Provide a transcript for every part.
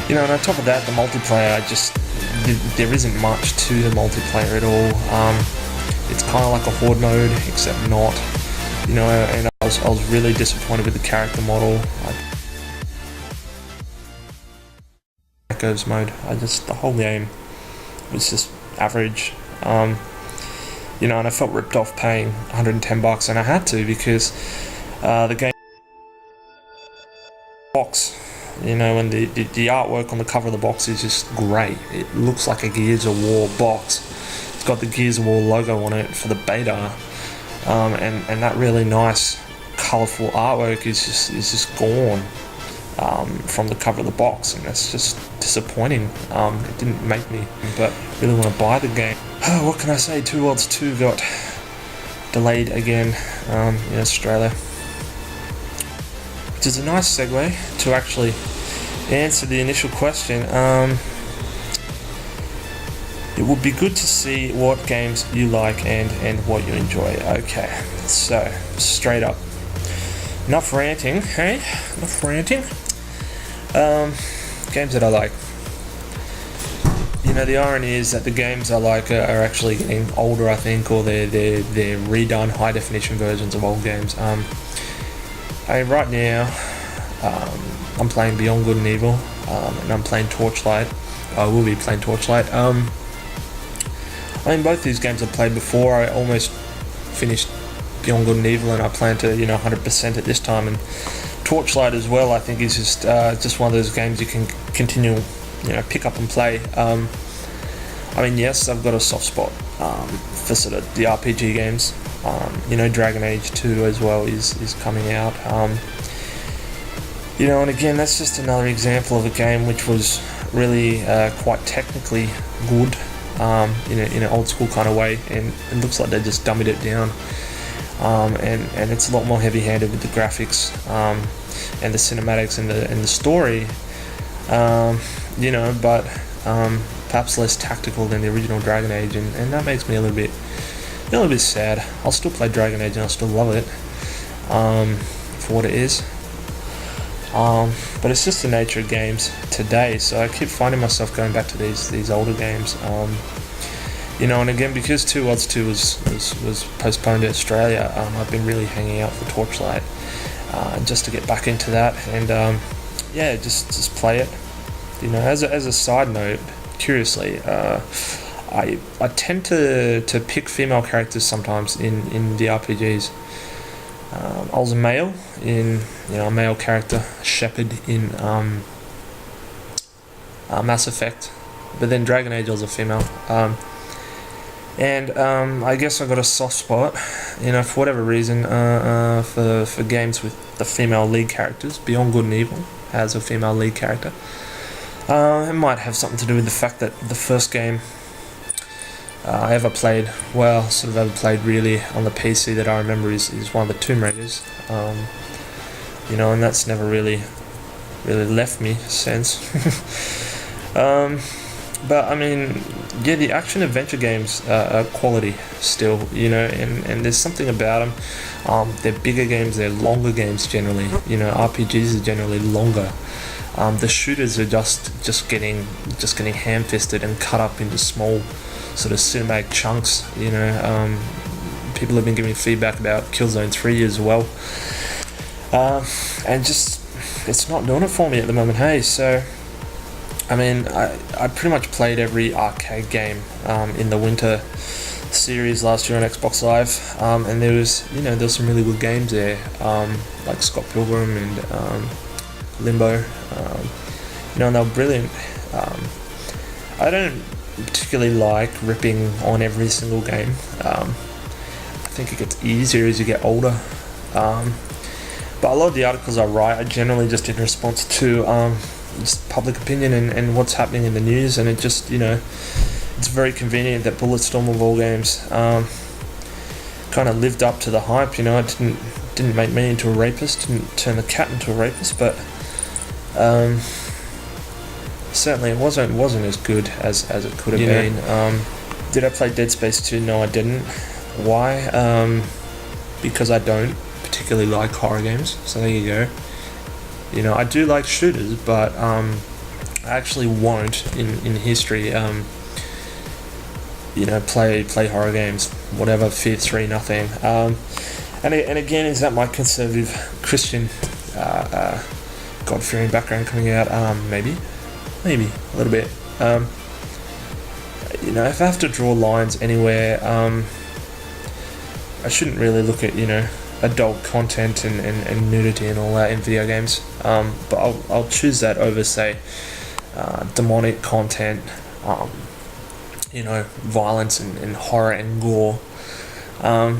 You know, and on top of that, the multiplayer, there isn't much to the multiplayer at all. It's kind of like a horde mode, except not. You know, and I was really disappointed with the character model. Echoes mode. The whole game was just average. You know, and I felt ripped off paying $110, and I had to because the game box. You know, and the artwork on the cover of the box is just great. It looks like a Gears of War box. It's got the Gears of War logo on it for the beta, and that really nice, colourful artwork is just gone from the cover of the box, and that's just disappointing. It didn't make me, but really want to buy the game. What can I say? Two Worlds 2 got delayed again in Australia. Which is a nice segue to actually answer the initial question. It would be good to see what games you like and what you enjoy. Okay, so straight up. Enough ranting, hey? Enough ranting. Games that I like. You know, the irony is that the games I like are actually getting older, I think, or they're redone high definition versions of old games. Right now, I'm playing Beyond Good and Evil, and I'm playing Torchlight. I will be playing Torchlight. Both these games I've played before. I almost finished Beyond Good and Evil, and I plan to, 100% it this time. And Torchlight as well, I think, is just one of those games you can continue, pick up and play. Yes, I've got a soft spot for sort of the RPG games. Dragon Age 2 as well is coming out. And again, that's just another example of a game which was really quite technically good, in an old school kind of way, and it looks like they just dummied it down. And it's a lot more heavy-handed with the graphics and the cinematics and the story, but perhaps less tactical than the original Dragon Age, and that makes me a little bit sad. I'll still play Dragon Age and I'll still love it for what it is. But it's just the nature of games today, so I keep finding myself going back to these older games. And again, because Two Worlds 2 was postponed to Australia, I've been really hanging out for Torchlight just to get back into that, and just play it. As a side note, curiously, I tend to pick female characters sometimes in the RPGs. I was a male in a male character, Shepard in Mass Effect, but then Dragon Age I was a female. I guess I got a soft spot, for whatever reason, for games with the female lead characters. Beyond Good and Evil has a female lead character. It might have something to do with the fact that the first game I ever played really on the PC that I remember is one of the Tomb Raiders, and that's never really left me since. But the action adventure games are quality still, and there's something about them. They're bigger games, they're longer games generally. RPGs are generally longer. The shooters are just getting ham-fisted and cut up into small sort of cinematic chunks. People have been giving feedback about Killzone 3 as well, and just it's not doing it for me at the moment. Hey, so I pretty much played every arcade game in the winter series last year on Xbox Live, and there was some really good games there, like Scott Pilgrim and Limbo, and they were brilliant. I don't particularly like ripping on every single game. I think it gets easier as you get older, but a lot of the articles I write are generally just in response to just public opinion and what's happening in the news, and it just it's very convenient that Bulletstorm of all games kind of lived up to the hype. It didn't make me into a rapist, didn't turn the cat into a rapist, but certainly it wasn't as good as it could have been. Did I play Dead Space 2? No, I didn't. Why? Because I don't particularly like horror games, so there you go. I do like shooters, but I actually won't in history. Play horror games, whatever. Fear 3, nothing. And again, is that my conservative Christian God-fearing background coming out? Maybe a little bit. If I have to draw lines anywhere, I shouldn't really look at adult content and nudity and all that in video games. But I'll choose that over, say, demonic content, violence and horror and gore. I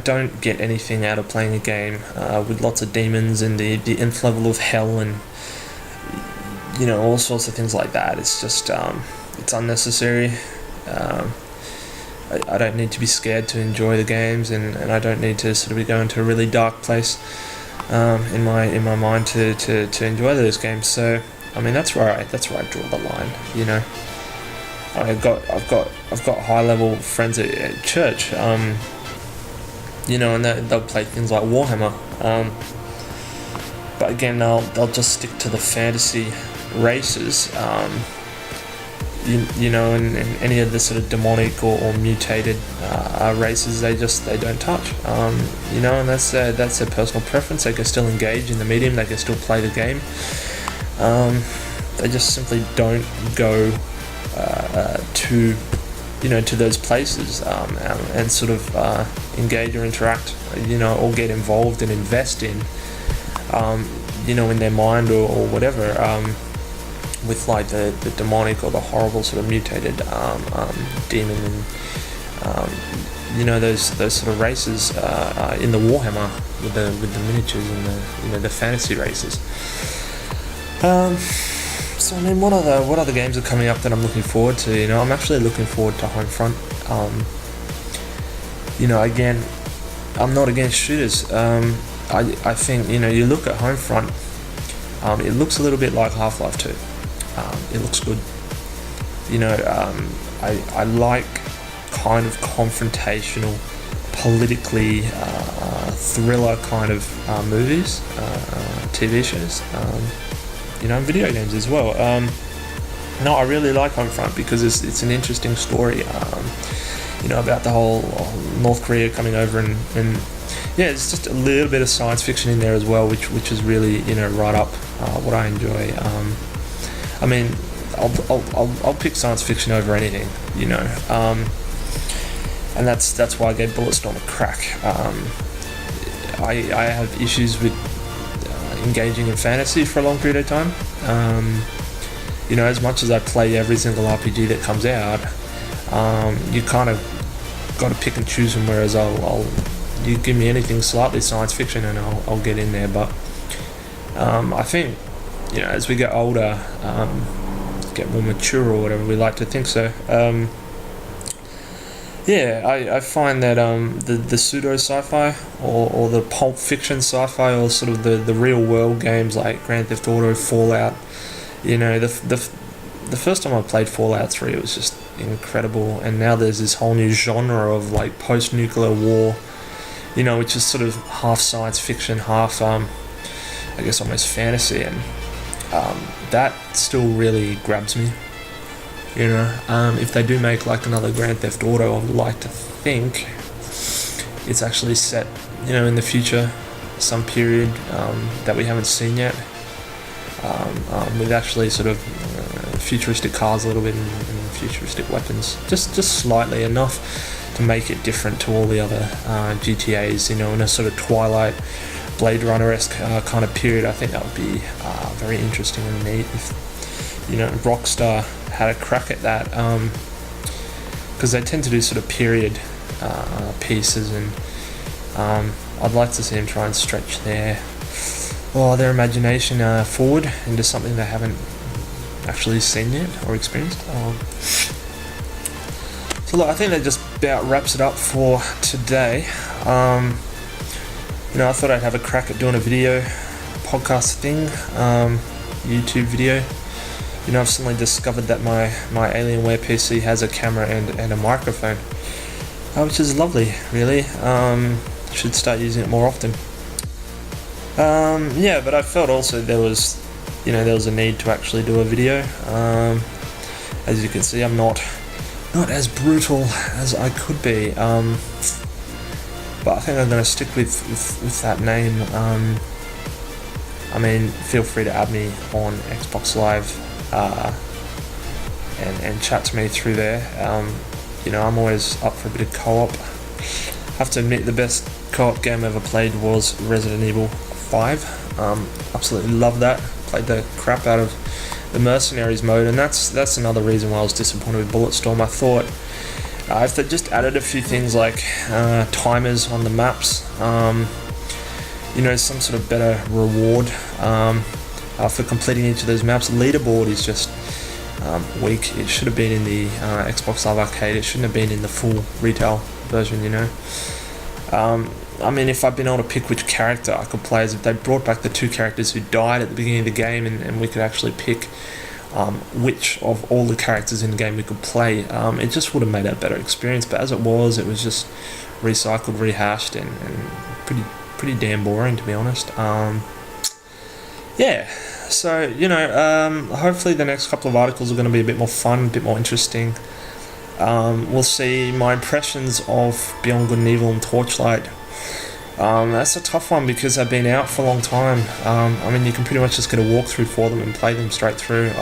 don't get anything out of playing a game with lots of demons and the nth level of hell and all sorts of things like that. It's just it's unnecessary. I don't need to be scared to enjoy the games, and I don't need to sort of go into a really dark place in my mind to enjoy those games. So that's where I draw the line. I've got high level friends at church, and they'll play things like Warhammer, but again they'll just stick to the fantasy races, and any of the sort of demonic or mutated races they don't touch, and that's their personal preference. They can still engage in the medium, they can still play the game. They just simply don't go to those places and sort of engage or interact, or get involved and invest in their mind or whatever, with like the demonic or the horrible sort of mutated demon and those sort of races in the Warhammer with the miniatures and the fantasy races. So what other games are coming up that I'm looking forward to? I'm actually looking forward to Homefront. Again, I'm not against shooters. I think you look at Homefront, it looks a little bit like Half-Life 2. It looks good. I like kind of confrontational, politically thriller kind of movies, TV shows. Video games as well. I really like Homefront because it's an interesting story, about the whole North Korea coming over and it's just a little bit of science fiction in there as well, which is really right up what I enjoy. I'll pick science fiction over anything, and that's why I gave Bulletstorm a crack. I have issues with engaging in fantasy for a long period of time. As much as I play every single RPG that comes out, you kind of got to pick and choose them, whereas you give me anything slightly science fiction and I'll get in there. But I think as we get older, get more mature or whatever we like to think so, I find that the pseudo sci-fi or the pulp fiction sci-fi or sort of the real world games like Grand Theft Auto, Fallout, the first time I played Fallout 3, it was just incredible, and now there's this whole new genre of like post-nuclear war, which is sort of half science fiction, half I guess almost fantasy, and that still really grabs me. If they do make like another Grand Theft Auto, I would like to think it's actually set, in the future, some period that we haven't seen yet, with actually sort of futuristic cars a little bit and futuristic weapons, just slightly enough to make it different to all the other GTAs, in a sort of Twilight, Blade Runner-esque kind of period. I think that would be very interesting and neat if Rockstar had a crack at that, because they tend to do sort of period pieces, and I'd like to see them try and stretch their imagination forward into something they haven't actually seen yet or experienced. So look, I think that just about wraps it up for today. I thought I'd have a crack at doing a video podcast thing, YouTube video. I've suddenly discovered that my Alienware PC has a camera and a microphone, which is lovely, really. Should start using it more often. But I felt also there was there was a need to actually do a video. As you can see, I'm not as brutal as I could be, but I think I'm going to stick with that name. I mean, feel free to add me on Xbox Live and chat to me through there. I'm always up for a bit of co-op. I have to admit, the best co-op game I ever played was Resident Evil 5. Absolutely loved that. Played the crap out of the Mercenaries mode, and that's another reason why I was disappointed with Bulletstorm. I thought if they just added a few things like timers on the maps, some sort of better reward for completing each of those maps. Leaderboard is just weak. It should have been in the Xbox Live Arcade. It shouldn't have been in the full retail version, I mean, if I'd been able to pick which character I could play, as if they brought back the 2 characters who died at the beginning of the game, and we could actually pick which of all the characters in the game we could play, it just would have made a better experience. But as it was just recycled, rehashed, and pretty damn boring, to be honest. So hopefully the next couple of articles are going to be a bit more fun, a bit more interesting. We'll see my impressions of Beyond Good and Evil and Torchlight. That's a tough one because they've been out for a long time. I mean, you can pretty much just get a walkthrough for them and play them straight through.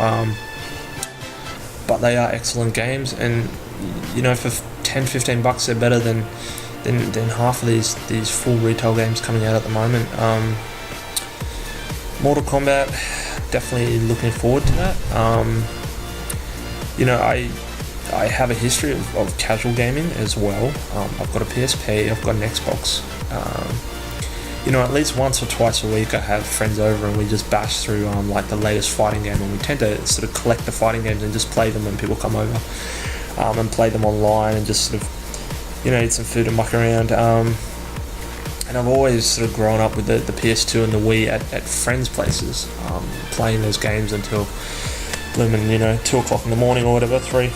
But they are excellent games, and for $10-15 they're better than half of these full retail games coming out at the moment. Mortal Kombat, definitely looking forward to that. I have a history of casual gaming as well. I've got a PSP, I've got an Xbox. At least once or twice a week I have friends over and we just bash through like the latest fighting game, and we tend to sort of collect the fighting games and just play them when people come over, and play them online and just sort of eat some food and muck around. And I've always sort of grown up with the PS2 and the Wii at friends' places, playing those games until blooming 2 o'clock in the morning or whatever, 3.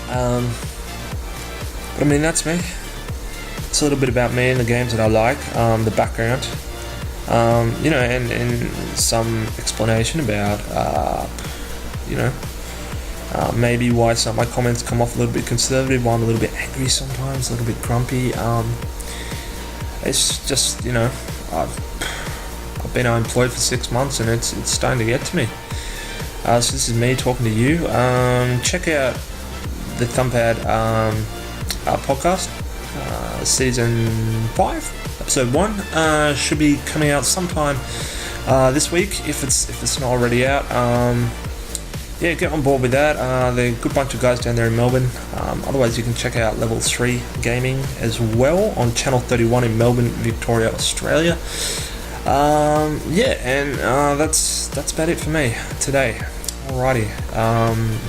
But I mean, that's me. It's a little bit about me and the games that I like, the background, and some explanation about, maybe why some of my comments come off a little bit conservative, why I'm a little bit angry sometimes, a little bit grumpy. It's just, I've been unemployed for 6 months and it's starting to get to me. So this is me talking to you. Check out the Thumbpad podcast, season 5, episode 1. Should be coming out sometime this week if it's not already out. Get on board with that. They're a good bunch of guys down there in Melbourne. Otherwise, you can check out Level 3 Gaming as well on Channel 31 in Melbourne, Victoria, Australia. That's about it for me today. Alrighty.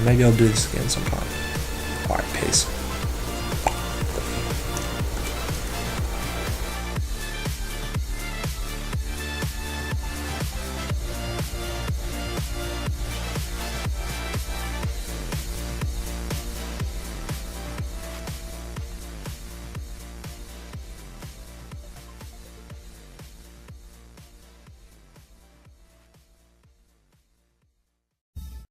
Maybe I'll do this again sometime. Alright, peace.